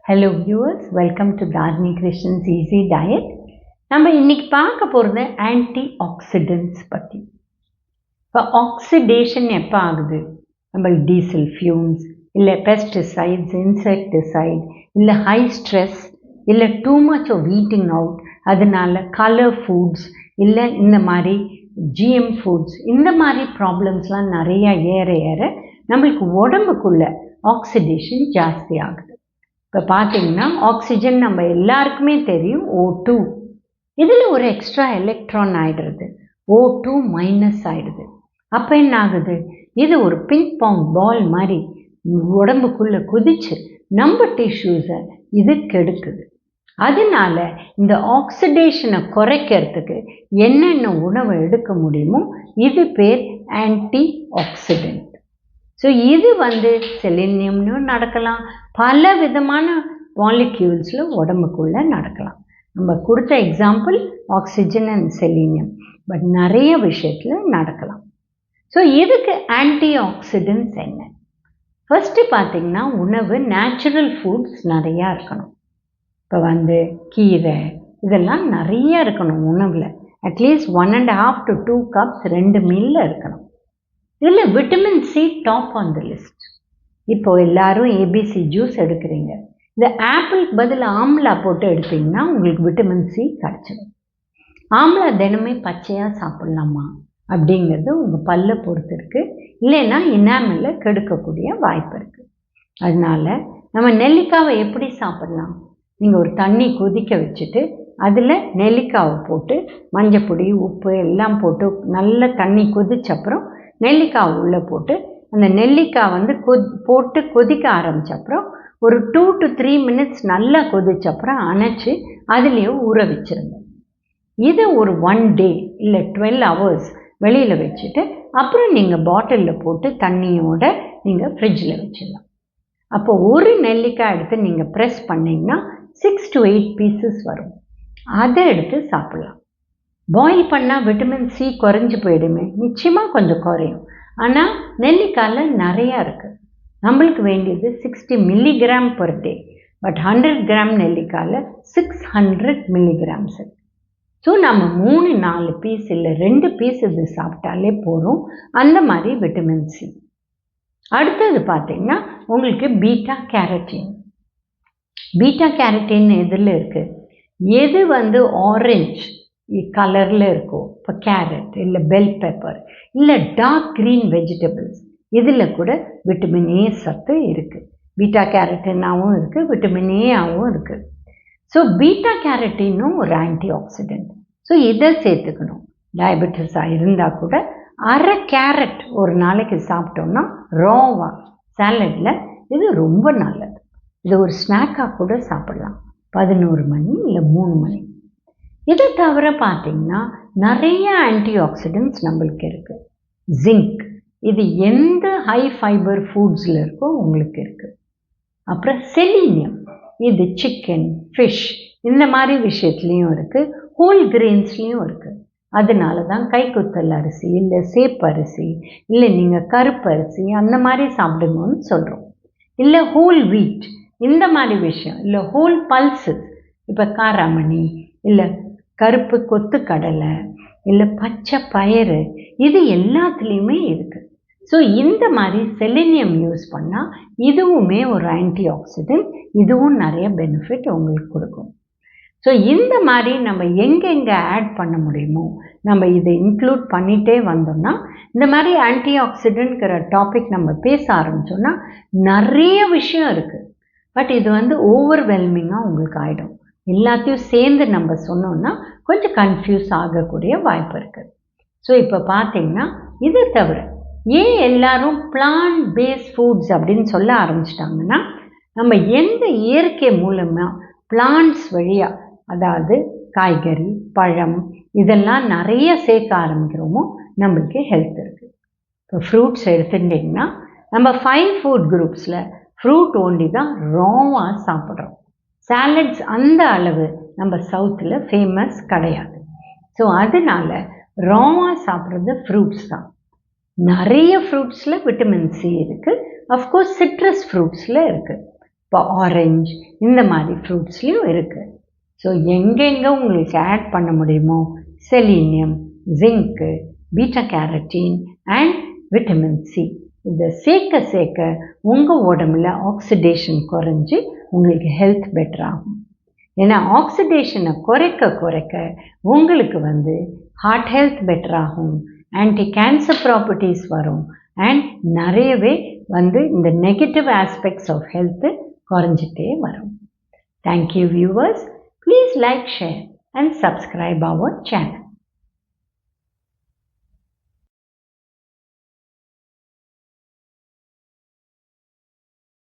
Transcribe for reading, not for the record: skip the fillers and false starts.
Hello viewers, welcome to Dharni Krishan's Easy Diet. நம்ம இன்னைக்கு பார்க்க போகிறது ஆன்டி ஆக்சிடென்ட்ஸ் பற்றி. இப்போ ஆக்சிடேஷன் எப்போ ஆகுது? நம்ம டீசல் ஃபியூம்ஸ், இல்லை பெஸ்டிசைட்ஸ், இன்செக்டிசைட், இல்லை ஹை ஸ்ட்ரெஸ், இல்லை too much of eating out, அதனால கலர் ஃபுட்ஸ், இல்லை இந்த மாதிரி ஜிஎம் ஃபுட்ஸ், இந்த மாதிரி ப்ராப்ளம்ஸ்லாம் நிறையா ஏற நம்மளுக்கு உடம்புக்குள்ள ஆக்சிடேஷன் ஜாஸ்தி ஆகுது. இப்போ பார்த்தீங்கன்னா ஆக்சிஜன் நம்ம எல்லாருக்குமே தெரியும் O2. இதில் ஒரு எக்ஸ்ட்ரா எலக்ட்ரான் ஆகிடுறது, O2 மைனஸ் ஆகிடுது. அப்போ என்ன ஆகுது? இது ஒரு பிங்க் பாங் பால் மாதிரி உடம்புக்குள்ளே குதிச்சு நம்ம டிஷ்யூஸை இது கெடுக்குது. அதனால இந்த ஆக்சிடேஷனை குறைக்கிறதுக்கு என்னென்ன உணவை எடுக்க முடியுமோ இது பேர் ஆன்டி ஆக்சிடென்ட். ஸோ இது செலினியம்னு நடக்கலாம், பல விதமான மாலிக்யூல்ஸில் உடம்புக்குள்ளே நடக்கலாம். நம்ம கொடுத்த example oxygen and selenium, but நிறைய விஷயத்தில் நடக்கலாம். ஸோ இதுக்கு ஆன்டி ஆக்சிடென்ட்ஸ் என்ன? ஃபஸ்ட்டு பார்த்திங்கன்னா உணவு நேச்சுரல் ஃபுட்ஸ் நிறையா இருக்கணும். இப்போ கீரை இதெல்லாம் நிறையா இருக்கணும் உணவில். அட்லீஸ்ட் 1.5 to 2 cups 2 மீலில் இருக்கணும். இதில் vitamin C top on the list. இப்போது எல்லோரும் ஏபிசி ஜூஸ் எடுக்கிறீங்க, இந்த ஆப்பிளுக்கு பதில் ஆம்லா போட்டு எடுத்திங்கன்னா உங்களுக்கு விட்டமின் சி கிடச்சிடும். ஆம்லா தினமே பச்சையாக சாப்பிட்லாமா அப்படிங்கிறது உங்கள் பல்லை பொறுத்து இருக்குது, இல்லைன்னா இனாமலில் கெடுக்கக்கூடிய வாய்ப்பு இருக்குது. அதனால் நம்ம நெல்லிக்காவை எப்படி சாப்பிட்லாம்? நீங்கள் ஒரு தண்ணி கொதிக்க வச்சுட்டு அதில் நெல்லிக்காவை போட்டு மஞ்சப்பொடி உப்பு எல்லாம் போட்டு நல்ல தண்ணி கொதிச்சப்புறம் நெல்லிக்காய் உள்ளே போட்டு அந்த நெல்லிக்காய் போட்டு கொதிக்க ஆரம்பித்தப்புறம் ஒரு 2 to 3 minutes நல்லா கொதிச்சப்புறம் அணைச்சி அதுலேயும் ஊற வச்சுருங்க. இதை ஒரு 1 day இல்லை 12 hours வெளியில் வச்சுட்டு அப்புறம் நீங்கள் பாட்டிலில் போட்டு தண்ணியோடு நீங்கள் ஃப்ரிட்ஜில் வச்சிடலாம். அப்போ ஒரு நெல்லிக்காய் எடுத்து நீங்கள் ப்ரெஸ் பண்ணிங்கன்னா 6 to 8 pieces வரும். அதை எடுத்து சாப்பிட்லாம். பாயில் பண்ணால் விட்டமின் சி குறைஞ்சி போயிடுமே? நிச்சயமாக கொஞ்சம் குறையும். ஆனால் நெல்லிக்காயில் நிறையா இருக்குது. நம்மளுக்கு வேண்டியது 60 milligram per day, but 100 gram நெல்லிக்காயில் 600 milligrams இருக்குது. ஸோ நம்ம 3-4 பீஸ் இல்லை 2 பீஸ் இது சாப்பிட்டாலே போதும் அந்த மாதிரி விட்டமின் சி. அடுத்தது பார்த்திங்கன்னா உங்களுக்கு பீட்டா கேரட்டின். பீட்டா கேரட்டின் எதில் இருக்குது? எது ஆரஞ்சு கலரில் இருக்கும், இப்போ கேரட் இல்லை பெல் பெப்பர் இல்லை டார்க் க்ரீன் வெஜிடபிள்ஸ், இதில் கூட விட்டமின் ஏ சத்து இருக்குது. பீட்டா கேரட்டினாகவும் இருக்குது, விட்டமின் ஏவும் இருக்குது. ஸோ பீட்டா கேரட்டினும் ஒரு ஆன்டி ஆக்சிடென்ட். ஸோ இதை சேர்த்துக்கணும். டயபெட்டிஸாக இருந்தால் கூட அரை கேரட் ஒரு நாளைக்கு சாப்பிட்டோம்னா ராவா சாலடில் இது ரொம்ப நல்லது. இது ஒரு ஸ்நாக்காக கூட சாப்பிட்லாம் 11 மணி இல்லை 3 மணி. இதை தவிர பார்த்திங்கன்னா நிறைய ஆன்டி ஆக்சிடென்ட்ஸ் நம்மளுக்கு இருக்குது. ஜிங்க், இது எந்த ஹை ஃபைபர் ஃபுட்ஸில் இருக்கோ உங்களுக்கு இருக்குது. அப்புறம் செலினியம், இது சிக்கன், ஃபிஷ் இந்த மாதிரி விஷயத்துலேயும் இருக்குது, ஹோல் கிரெயின்ஸ்லேயும் இருக்குது. அதனால தான் கைக்குத்தல் அரிசி இல்லை சேப்பரிசி இல்லை நீங்கள் கருப்பரிசி அந்த மாதிரி சாப்பிடுங்கன்னு சொல்கிறோம். இல்லை ஹோல் வீட் இந்த மாதிரி விஷயம், இல்லை ஹோல் பல்சஸ், இப்போ காராமணி இல்லை கருப்பு கொத்து கடலை இல்லை பச்சை பயிறு, இது எல்லாத்துலேயுமே இருக்குது. ஸோ இந்த மாதிரி செலினியம் யூஸ் பண்ணால் இதுவுமே ஒரு ஆன்டி ஆக்சிடென்ட், இதுவும் நிறைய பெனிஃபிட் உங்களுக்கு கொடுக்கும். ஸோ இந்த மாதிரி நம்ம எங்கெங்கே ஆட் பண்ண முடியுமோ நம்ம இதை இன்க்ளூட் பண்ணிகிட்டே வந்தோம்னா இந்த மாதிரி ஆன்டி ஆக்சிடென்ட்ங்கிற டாபிக் நம்ம பேச ஆரம்பித்தோம்னா நிறைய விஷயம் இருக்குது. பட் இது ஓவர்வெல்மிங்காக உங்களுக்கு ஆகிடும். எல்லாத்தையும் சேர்ந்து நம்ம சொன்னோன்னா கொஞ்சம் கன்ஃபியூஸ் ஆகக்கூடிய வாய்ப்பு இருக்குது. ஸோ இப்போ பார்த்திங்கன்னா இதை தவிர ஏன் எல்லாரும் பிளான்ட் பேஸ்ட் ஃபுட்ஸ் அப்படின்னு சொல்ல ஆரம்பிச்சிட்டாங்கன்னா, நம்ம எந்த இயற்கை மூலமாக பிளான்ட்ஸ் வழியாக, அதாவது காய்கறி பழம் இதெல்லாம் நிறைய சேர்க்க ஆரம்பிக்கிறோமோ நம்மளுக்கு ஹெல்த் இருக்குது. இப்போ ஃப்ரூட்ஸ் எடுத்துட்டிங்கன்னா நம்ம 5 ஃபுட் குரூப்ஸில் ஃப்ரூட் ஒண்டி தான் ராவாக சாப்பிட்றோம். சாலட்ஸ் அந்த அளவு நம்ம சவுத்தில் ஃபேமஸ் கிடையாது. ஸோ அதனால் ராவாக சாப்பிட்றது ஃப்ரூட்ஸ் தான். நிறைய ஃப்ரூட்ஸில் விட்டமின் சி இருக்குது. அஃப்கோர்ஸ் சிட்ரஸ் ஃப்ரூட்ஸில் இருக்குது. இப்போ ஆரஞ்சு இந்த மாதிரி ஃப்ரூட்ஸ்லேயும் இருக்குது. ஸோ எங்கெங்கே உங்களுக்கு ஆட் பண்ண முடியுமோ selenium, zinc, beta carotene and vitamin C இதை சேர்க்க சேர்க்க உங்கள் உடம்புல ஆக்சிடேஷன் குறைஞ்சி உங்களுக்கு ஹெல்த் பெட்டர் ஆகும். ஏன்னா ஆக்சிடேஷனை குறைக்க உங்களுக்கு ஹார்ட் ஹெல்த் பெட்டர் ஆகும், ஆன்டி கேன்சர் ப்ராப்பர்ட்டிஸ் வரும் அண்ட் நிறையவே இந்த நெகட்டிவ் ஆஸ்பெக்ட்ஸ் ஆஃப் ஹெல்த்து குறைஞ்சிட்டே வரும். Thank you viewers. Please like, share and subscribe our channel.